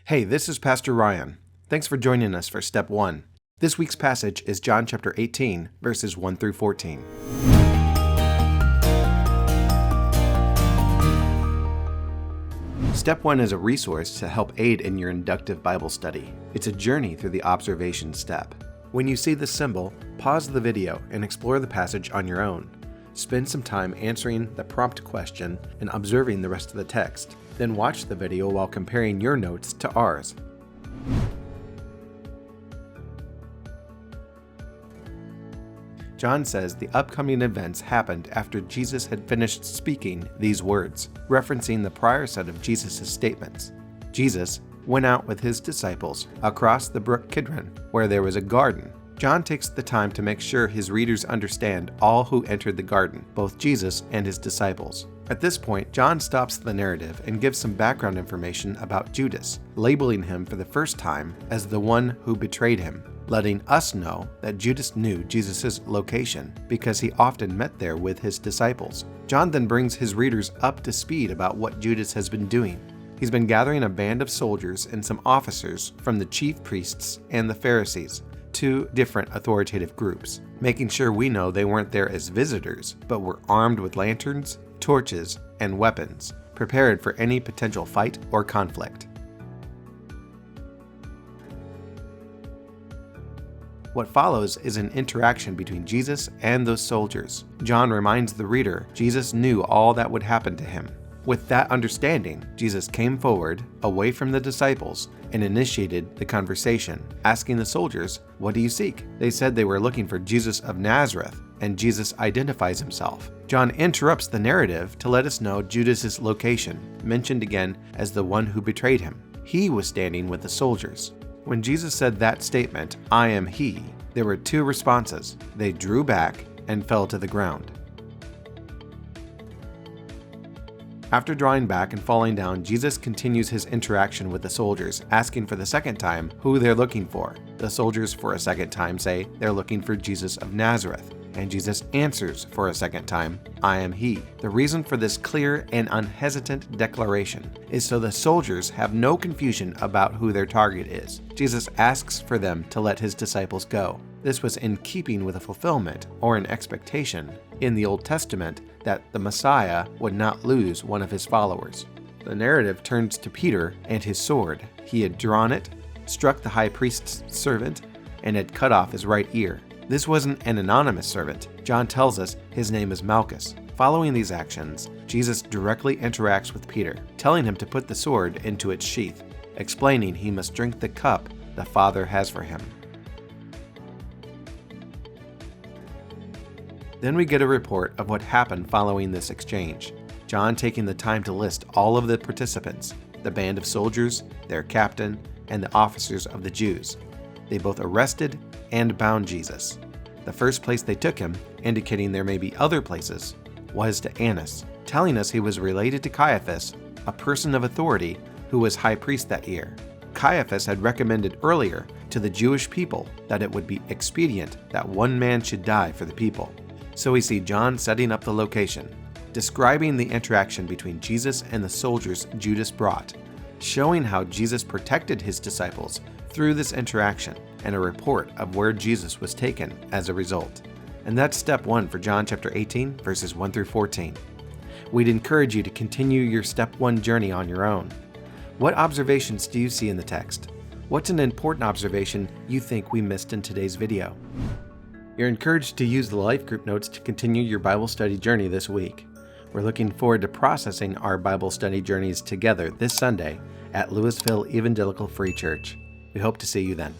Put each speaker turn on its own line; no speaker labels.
Hey, this is Pastor Ryan. Thanks for joining us for Step One. This week's passage is John chapter 18, verses 1 through 14. Step One is a resource to help aid in your inductive Bible study. It's a journey through the observation step. When you see the symbol, pause the video and explore the passage on your own. Spend some time answering the prompt question and observing the rest of the text. Then watch the video while comparing your notes to ours. John says the upcoming events happened after Jesus had finished speaking these words, referencing the prior set of Jesus' statements. Jesus went out with his disciples across the brook Kidron, where there was a garden. John takes the time to make sure his readers understand all who entered the garden, both Jesus and his disciples. At this point, John stops the narrative and gives some background information about Judas, labeling him for the first time as the one who betrayed him, letting us know that Judas knew Jesus' location because he often met there with his disciples. John then brings his readers up to speed about what Judas has been doing. He's been gathering a band of soldiers and some officers from the chief priests and the Pharisees, two different authoritative groups, making sure we know they weren't there as visitors, but were armed with lanterns, torches, and weapons, prepared for any potential fight or conflict. What follows is an interaction between Jesus and those soldiers. John reminds the reader Jesus knew all that would happen to him. With that understanding, Jesus came forward, away from the disciples, and initiated the conversation, asking the soldiers, "What do you seek?" They said they were looking for Jesus of Nazareth, and Jesus identifies himself. John interrupts the narrative to let us know Judas's location, mentioned again as the one who betrayed him. He was standing with the soldiers. When Jesus said that statement, "I am he," there were two responses. They drew back and fell to the ground. After drawing back and falling down, Jesus continues his interaction with the soldiers, asking for the second time who they're looking for. The soldiers for a second time say they're looking for Jesus of Nazareth, and Jesus answers for a second time, "I am he." The reason for this clear and unhesitant declaration is so the soldiers have no confusion about who their target is. Jesus asks for them to let his disciples go. This was in keeping with a fulfillment or an expectation in the Old Testament that the Messiah would not lose one of his followers. The narrative turns to Peter and his sword. He had drawn it, struck the high priest's servant, and had cut off his right ear. This wasn't an anonymous servant. John tells us his name is Malchus. Following these actions, Jesus directly interacts with Peter, telling him to put the sword into its sheath, explaining he must drink the cup the Father has for him. Then we get a report of what happened following this exchange. John taking the time to list all of the participants, the band of soldiers, their captain, and the officers of the Jews. They both arrested and bound Jesus. The first place they took him, indicating there may be other places, was to Annas, telling us he was related to Caiaphas, a person of authority who was high priest that year. Caiaphas had recommended earlier to the Jewish people that it would be expedient that one man should die for the people. So we see John setting up the location, describing the interaction between Jesus and the soldiers Judas brought, showing how Jesus protected his disciples through this interaction, and a report of where Jesus was taken as a result. And that's step one for John chapter 18, verses 1 through 14. We'd encourage you to continue your step one journey on your own. What observations do you see in the text? What's an important observation you think we missed in today's video? You're encouraged to use the life group notes to continue your Bible study journey this week. We're looking forward to processing our Bible study journeys together this Sunday at Louisville Evangelical Free Church. We hope to see you then.